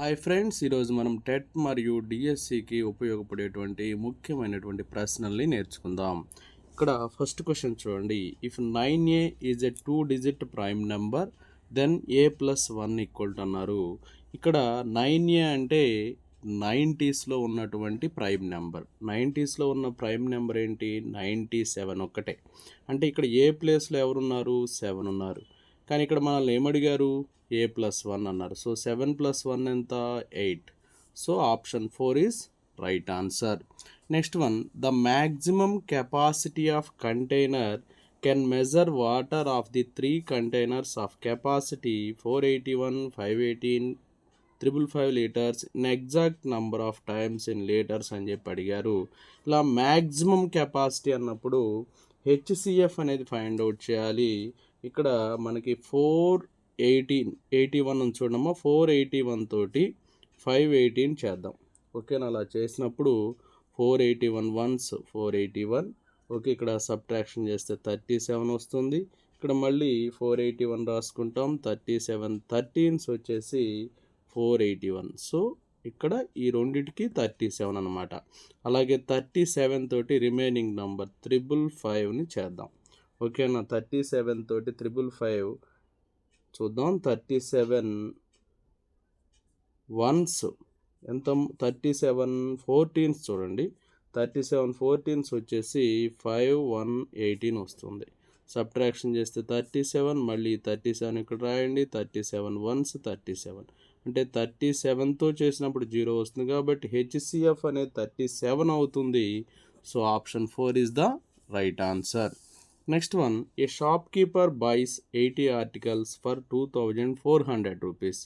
Hi friends, ఈరోజు మనం TET మరియు డిఎస్సికి ఉపయోగపడేటువంటి ముఖ్యమైనటువంటి ప్రశ్నల్ని నేర్చుకుందాం. ఇక్కడ ఫస్ట్ క్వశ్చన్ చూడండి. If 9a is a 2-digit prime number then a+1 equal to అన్నారు. ఇక్కడ 9a అంటే 90స్లో ఉన్నటువంటి ప్రైమ్ నెంబర్. 90స్లో ఉన్న ప్రైమ్ నెంబర్ ఏంటి? 97 ఒక్కటే. అంటే ఇక్కడ ఏ ప్లేస్లో ఎవరున్నారు? 7 ఉన్నారు. కానీ ఇక్కడ మనల్ని ఏమడిగారు? a+1 అన్నారు. సో 7 + 1 ఎంత? 8. So option 4 is right answer. Next one, the maximum capacity of container can measure water of the 3 containers of capacity 481, 518, 555 litres in exact number of times in litres అని చెప్పి అడిగారు. ఇలా మ్యాక్సిమం కెపాసిటీ అన్నప్పుడు HCF అనేది find out చేయాలి. ఇక్కడ మనకి 481 అని చూడమ్మా, 481 తోటి 518 చేద్దాం. ఓకేనా? అలా చేసినప్పుడు 481 వన్స్ 481. ఓకే, ఇక్కడ సబ్ట్రాక్షన్ చేస్తే 37 వస్తుంది. ఇక్కడ మళ్ళీ 481 రాసుకుంటాం. 37 13s వచ్చేసి 481. సో ఇక్కడ ఈ రెండిటికి 37 అనమాట. అలాగే 37 తోటి రిమైనింగ్ నంబర్ 555ని చేద్దాం. ఓకేనా? 37 తోటి 555 చూద్దాం. 37 వన్స్ ఎంత? 37 14s చూడండి. 37 14s వచ్చేసి 5118 వస్తుంది. సబ్ట్రాక్షన్ చేస్తే 37, మళ్ళీ 37 ఇక్కడ రాయండి. 37 వన్స్ 37 అంటే 37తో చేసినప్పుడు 0 వస్తుంది కాబట్టి హెచ్సిఎఫ్ అనేది 37 అవుతుంది. So option 4 is the right answer. Next one, a shopkeeper buys 80 articles for 2400 rupees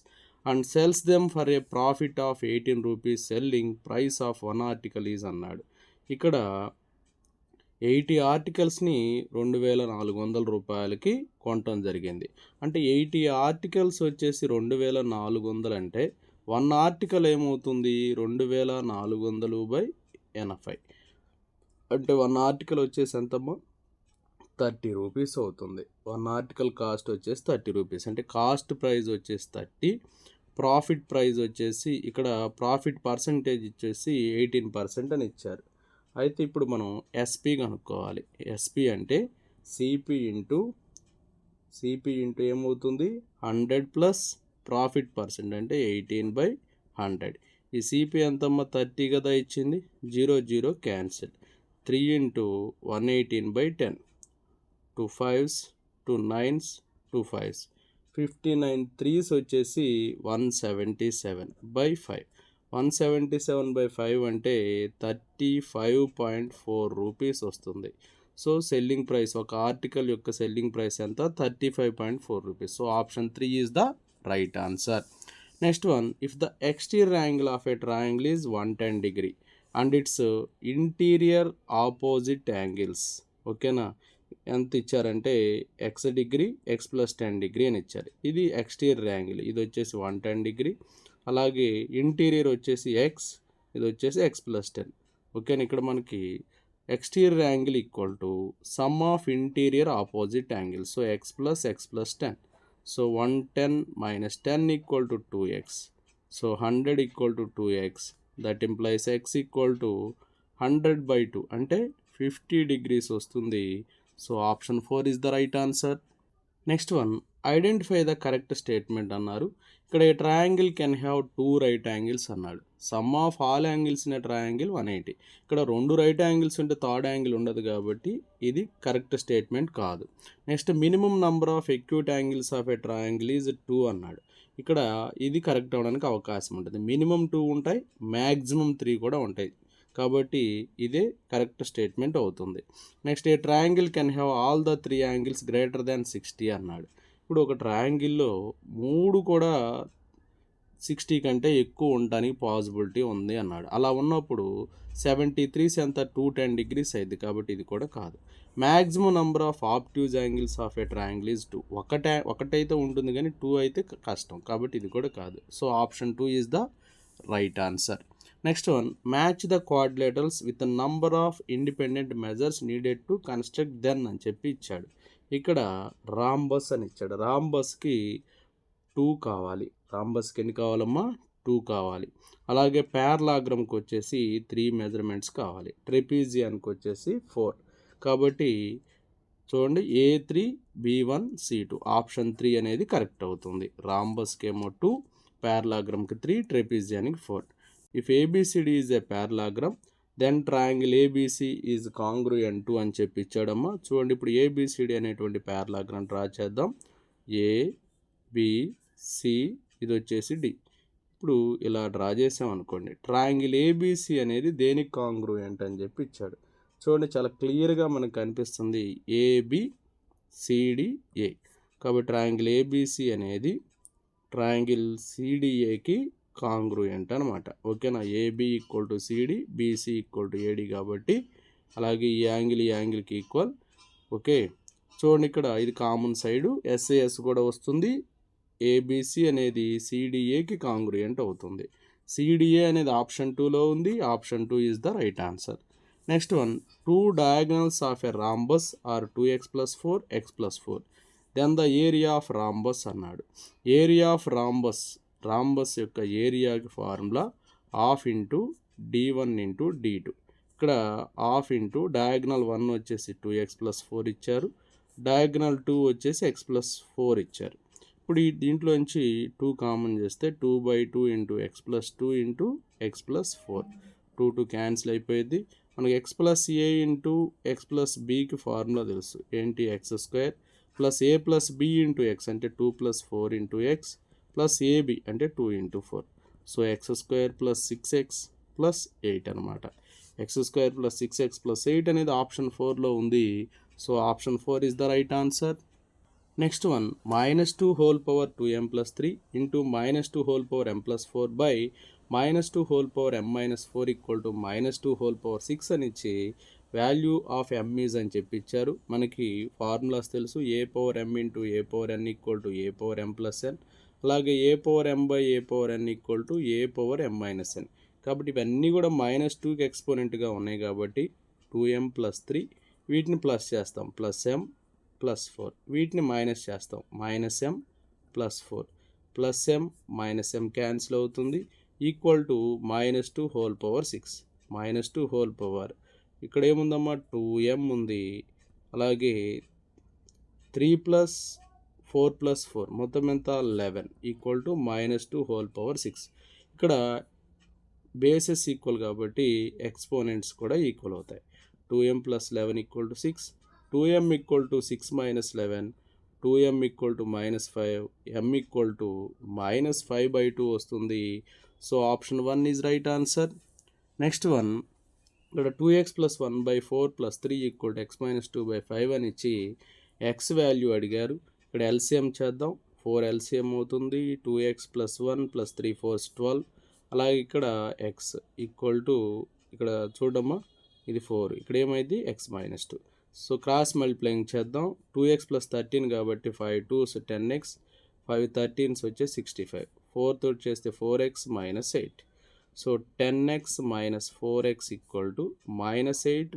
and sells them for a profit of 18 rupees. Selling price of 1 article is అన్నాడు. ఇక్కడ 80 ఆర్టికల్స్ని 2400 రూపాయలకి కొనటం జరిగింది. అంటే 80 ఆర్టికల్స్ వచ్చేసి 2400 అంటే 1 ఆర్టికల్ ఏమవుతుంది? 2400/80. అంటే 1 ఆర్టికల్ వచ్చేసి ఎంతమ్మా? 30 రూపీస్ అవుతుంది. 1 ఆర్టికల్ కాస్ట్ వచ్చేసి 30 రూపీస్. అంటే కాస్ట్ ప్రైస్ వచ్చేసి 30, ప్రాఫిట్ ప్రైస్ వచ్చేసి ఇక్కడ ప్రాఫిట్ పర్సంటేజ్ వచ్చేసి 18% అని ఇచ్చారు. అయితే ఇప్పుడు మనం ఎస్పి కనుక్కోవాలి. ఎస్పి అంటే సిపి ఇంటూ ఏమవుతుంది? 100 ప్లస్ ప్రాఫిట్ పర్సెంట్ అంటే 18/100. ఈ సిపి ఎంతమ్మా? 30 కదా ఇచ్చింది. 0 0 cancel. 3 into 118/10. 2 5s, 2 9s, 2 5s, 59 3s వచ్చేసి 177/5. 177/5 అంటే 35.4 రూపీస్ వస్తుంది. సో సెల్లింగ్ ప్రైస్, ఒక ఆర్టికల్ యొక్క సెల్లింగ్ ప్రైస్ ఎంత? 35.4 rupees. So option 3 is the right answer. Next one, if the exterior angle of a triangle is 110 degree and it's interior opposite angles. ఓకేనా? ఎంత ఇచ్చారంటే X degree, x+10 degree అని ఇచ్చారు. ఇది exterior angle, ఇది వచ్చేసి 110 degree. అలాగే ఇంటీరియర్ వచ్చేసి ఎక్స్, ఇది వచ్చేసి x+10. ఓకేనా? ఇక్కడ మనకి exterior angle equal to sum of interior opposite angle. So x+10. So 110 - 10 equal to 2x. So 100 equal to 2x. That implies x equal to 100/2 అంటే 50 degrees వస్తుంది. So option 4 is the right answer. Next one, identify the correct statement అన్నారు. ఇక్కడ a triangle can have 2 right angles అన్నాడు. Sum of all angles in a triangle 180. ఇక్కడ 2 right angles ఉంటే third angle ఉండదు కాబట్టి ఇది కరెక్ట్ స్టేట్మెంట్ కాదు. Next, minimum number of acute angles of a triangle is 2 అన్నాడు. ఇక్కడ ఇది కరెక్ట్ అవ్వడానికి అవకాశం ఉంటుంది. మినిమం 2 ఉంటాయి, మ్యాక్సిమం 3 కూడా ఉంటాయి. కాబట్టి ఇదే కరెక్ట్ స్టేట్మెంట్ అవుతుంది. Next, A triangle can have all the 3 angles greater than 60 అన్నాడు. ఇప్పుడు ఒక ట్రయాంగిల్లో 3 కూడా 60 కంటే ఎక్కువ ఉండడానికి పాసిబిలిటీ ఉంది అన్నాడు. అలా ఉన్నప్పుడు 73s ఎంత? 210 degrees అయింది కాబట్టి ఇది కూడా కాదు. Maximum number of obtuse angles of a triangle is 2. ఒకటైతే ఉంటుంది కానీ 2 అయితే కష్టం కాబట్టి ఇది కూడా కాదు. So option 2 is the right answer. Next one, match the quadrilaterals with the number of independent measures needed to construct then అని చెప్పి ఇచ్చాడు. ఇక్కడ రాంబస్ అని ఇచ్చాడు. రాంబస్కి 2 కావాలి. రాంబస్కి ఎన్ని కావాలమ్మా? 2 కావాలి. అలాగే ప్యారలాగ్రామ్కి వచ్చేసి 3 మెజర్మెంట్స్ కావాలి. ట్రెపీజియానికి వచ్చేసి 4. కాబట్టి చూడండి A3 B1 C2 ఆప్షన్ 3 అనేది కరెక్ట్ అవుతుంది. రాంబస్కి ఏమో 2, ప్యారలాగ్రామ్కి 3, ట్రెపీజియానికి 4. If ABCD is a parallelogram then triangle ABC is congruent to అని చెప్పి ఇచ్చాడమ్మా. చూడండి ఇప్పుడు ABCD అనేటువంటి ప్యారలాగ్రామ్ డ్రా చేద్దాం. ABC ఇది వచ్చేసి D. ఇప్పుడు ఇలా డ్రా చేసామనుకోండి, ట్రయాంగిల్ ABC అనేది దేనికి కాంగ్రూయెంట్ అని చెప్పి ఇచ్చాడు. చూడండి చాలా క్లియర్గా మనకు కనిపిస్తుంది ABCDA. కాబట్టి ట్రయాంగిల్ ABC అనేది ట్రయాంగిల్ CDAకి కాంగ్రూయెంట్ అనమాట. ఓకేనా? AB equal to CD, BC equal to AD కాబట్టి అలాగే ఈ యాంగిల్కి ఈక్వల్. ఓకే, చూడండి ఇక్కడ ఇది కామన్ సైడు SAS కూడా వస్తుంది. ABC అనేది CDAకి కాంగ్రూయెంట్ అవుతుంది. CDA అనేది ఆప్షన్ 2లో ఉంది. Option 2 is the right answer. Next one, 2 diagonals of a rhombus are 2x plus 4, x plus 4. Then the area of rhombus అన్నాడు. ఏరియా ఆఫ్ రాంబస్ యొక్క ఏరియాకి formula half into D1 into D2. ఇక్కడ half into diagonal 1 వచ్చేసి 2x plus 4 ఇచ్చారు, diagonal 2 వచ్చేసి x plus 4 ఇచ్చారు. ఇప్పుడు ఈ దీంట్లోంచి 2 కామన్ చేస్తే 2/2 into x plus 2 into x plus 4. 2 cancel అయిపోయింది. మనకి x plus a into x plus bకి ఫార్ములా తెలుసు. ఏంటి? x² plus a plus b into x అంటే 2 plus 4 into x plus ab అంటే 2 into 4. So x² plus 6x plus 8 అనమాట. x² plus 6x plus 8 అనేది option 4లో ఉంది. So option 4 is the right answer. Next one, -2 whole power 2m plus 3 into -2 whole power m plus 4 by -2 whole power m minus 4 equal to -2 whole power 6 అని ఇచ్చి value of m is అని చెప్పి ఇచ్చారు. మనకి formulas తెలుసు. a power m into a power n equal to a power m plus n, అలాగే a power m by a power n equal to a power m minus n. కాబట్టి ఇవన్నీ కూడా -2కి ఎక్స్పోనెంట్గా ఉన్నాయి కాబట్టి 2m ప్లస్ 3 వీటిని plus చేస్తాం, plus m plus 4, వీటిని మైనస్ చేస్తాం, -m plus 4, plus m minus m cancel అవుతుంది, equal to -2 whole power 6. -2 whole power ఇక్కడ ఏముందమ్మా? 2m ఉంది. అలాగే 3 ప్లస్ 4 ప్లస్ 4 మొత్తం ఎంత? 11 ఈక్వల్ టు -2 హోల్ పవర్ 6. ఇక్కడ బేసెస్ ఈక్వల్ కాబట్టి ఎక్స్పోనెంట్స్ కూడా ఈక్వల్ అవుతాయి. 2m plus 11 equal to 6, 2m equal to 6 minus 11, 2m equal to -5, m equal to -5/2 వస్తుంది. So option 1 is right answer. Next one, ఇక్కడ 2x plus 1/4 plus 3 equal to x minus 2/5 అని ఇచ్చి x value అడిగారు. ఇక్కడ LCM చేద్దాం. 4 LCM అవుతుంది. 2x plus 1 plus 3 4 12. అలాగే ఇక్కడ x ఈక్వల్ టు ఇక్కడ చూడమ్మా ఇది 4, ఇక్కడ ఏమైంది? x minus 2. So cross multiplying చేద్దాం. 2x ప్లస్ 13 కాబట్టి 5 2s 10x, 5 13s వచ్చే 65, 4 తోటి చేస్తే 4x minus 8. So 10x minus 4x equal to -8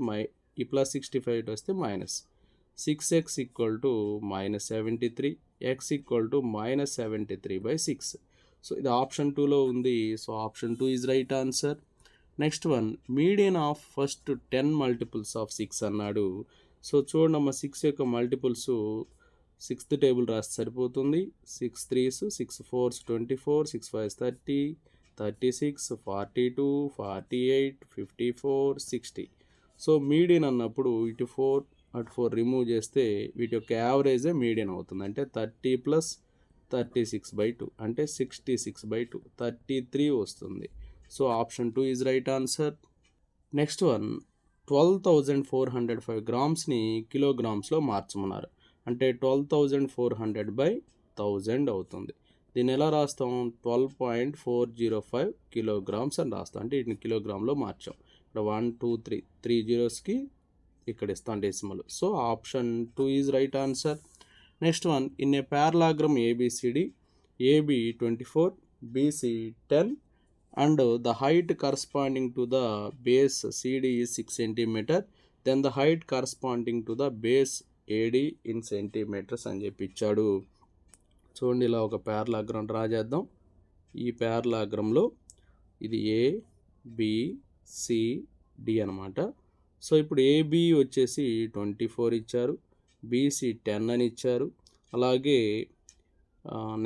ఈ ప్లస్ 65 వస్తే -6x equal to -73, x equal to -73/6. So ఇది ఆప్షన్ 2లో ఉంది. So option 2 is right answer. Next one, median of first 10 multiples of 6 అన్నాడు. So చూడమ్మా 6 యొక్క మల్టిపుల్స్ 6th టేబుల్ రాస్తే సరిపోతుంది. 6 3s 6 4s 24, 6 5s 30, 36, 42, 48, 54, 60. So median అన్నప్పుడు ఇటు 4 అటు 4 రిమూవ్ చేస్తే వీటి యొక్క యావరేజే మీడియన్ అవుతుంది. అంటే 30 ప్లస్ 36/2 అంటే 66/2, 33 వస్తుంది. So option 2 is right answer. Next one, 12,405 గ్రామ్స్ని కిలోగ్రామ్స్లో మార్చమన్నారు. అంటే 12,400/1000 అవుతుంది. దీన్ని ఎలా రాస్తాం? 12.405 కిలోగ్రామ్స్ అని రాస్తాం. అంటే వీటిని కిలోగ్రామ్లో మార్చాం. ఇక్కడ 1 2 3 3 జీరోస్కి ఇక్కడ ఇస్తాం decimal. So option 2 is right answer. Next one, in a parallelogram ABCD, AB 24, BC 10 and the height corresponding to the base CD is 6 cm, then the height corresponding to the base AD in centimeters అని చెప్పి ఇచ్చాడు. చూడండి ఇలా ఒక ప్యారలాగ్రామ్ draw చేద్దాం. ఈ ప్యారలాగ్రంలో ఇది A B C D అనమాట. సో ఇప్పుడు ఏబి వచ్చేసి 24 ఇచ్చారు, బీసీ 10 అని ఇచ్చారు. అలాగే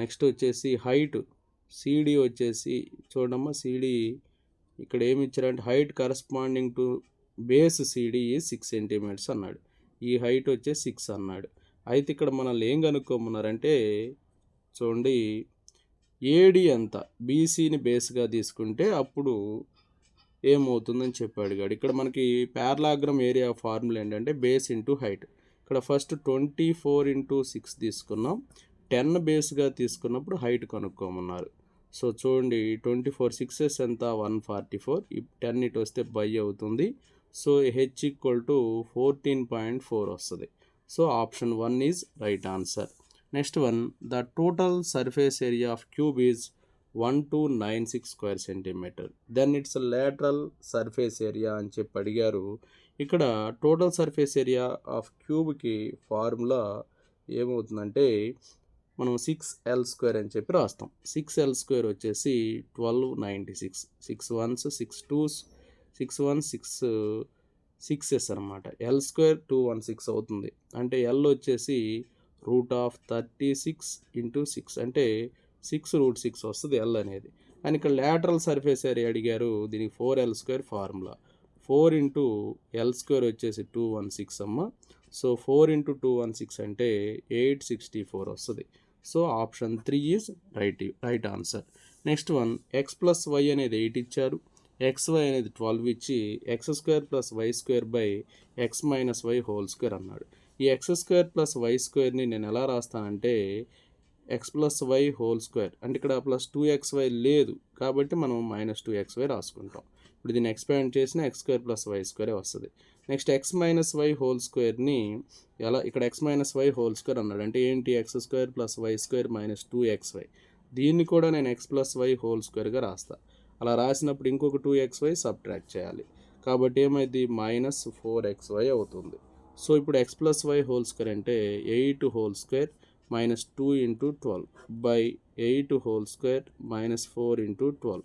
నెక్స్ట్ వచ్చేసి హైట్ సిడి వచ్చేసి చూడమ్మా, సిడి ఇక్కడ ఏమి ఇచ్చారంటే height corresponding to base CD 6 centimetres అన్నాడు. ఈ హైట్ వచ్చేసి 6 అన్నాడు. అయితే ఇక్కడ మనల్ని ఏం కనుక్కోమన్నారంటే చూడండి, ఏడి ఎంత బీసీని బేస్గా తీసుకుంటే అప్పుడు ఏమవుతుందని చెప్పి అడిగాడు. ఇక్కడ మనకి ప్యారలాగ్రామ్ ఏరియా ఫార్ములా ఏంటంటే బేస్ ఇంటూ హైట్. ఇక్కడ ఫస్ట్ 24 ఇంటూ 6 తీసుకున్నాం, 10 బేస్గా తీసుకున్నప్పుడు హైట్ కనుక్కోమన్నారు. సో చూడండి 24 6s ఎంత 144, 10 ఇటు వస్తే బై అవుతుంది. సో హెచ్ ఈక్వల్ టు 14.4 వస్తుంది. So option 1 is right answer. Next one, the total surface area of cube is 1296 square centimetre, then its lateral surface area అని చెప్పి అడిగారు. ఇక్కడ టోటల్ సర్ఫేస్ ఏరియా ఆఫ్ క్యూబ్కి ఫార్ములా ఏమవుతుందంటే మనం 6L square అని చెప్పి రాస్తాం. 6L స్క్వేర్ వచ్చేసి 1296, 6 1s 6 2s 6 1 6 6s అనమాట. ఎల్ స్క్వేర్ 216 అవుతుంది. అంటే ఎల్ వచ్చేసి √36 ఇంటూ 6 అంటే 6√6 వస్తుంది ఎల్ అనేది. అండ్ ఇక్కడ లేటరల్ సర్ఫేస్ ఏరియా అడిగారు, దీనికి 4L square formula. 4 into L square వచ్చేసి 216 అమ్మ. సో 4 ఇంటూ 216 అంటే 864 వస్తుంది. So option 3 is right answer. Next one, x plus y అనేది 8 ఇచ్చారు, XY అనేది 12 ఇచ్చి x² + y² by x - y whole square అన్నాడు. ఈ x² + y² నేను ఎలా రాస్తానంటే x + y హోల్ స్క్వేర్, అంటే ఇక్కడ +2xy లేదు కాబట్టి మనం -2xy రాసుకుంటాం. ఇప్పుడు దీన్ని ఎక్స్పాండ్ చేసిన x² + y² వస్తుంది. నెక్స్ట్ x - y హోల్ స్క్వేర్ని ఎలా, ఇక్కడ x - y హోల్ స్క్వేర్ అన్నాడు అంటే ఏంటి, x² + y² - 2xy. దీన్ని కూడా నేను x + y హోల్ స్క్వేర్గా రాస్తా. అలా రాసినప్పుడు ఇంకొక 2xy సబ్ట్రాక్ట్ చేయాలి కాబట్టి ఏమైంది -4xy అవుతుంది. సో ఇప్పుడు x + y హోల్ స్క్వేర్ అంటే 8 whole square -2 into 12 by 8 whole square -4 into 12.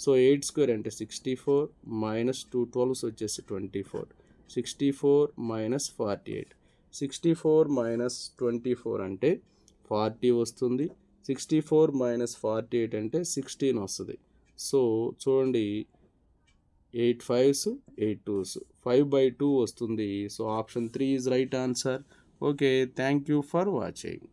So 8 square అంటే 64 -2 12s వచ్చేసి 24, 64 - 48, 64 - 24 అంటే 40 వస్తుంది, 64 - 48 అంటే 16 వస్తుంది. సో చూడండి 8 5s 8 2s 5/2 వస్తుంది. So option 3 is right answer. Okay, thank you for watching.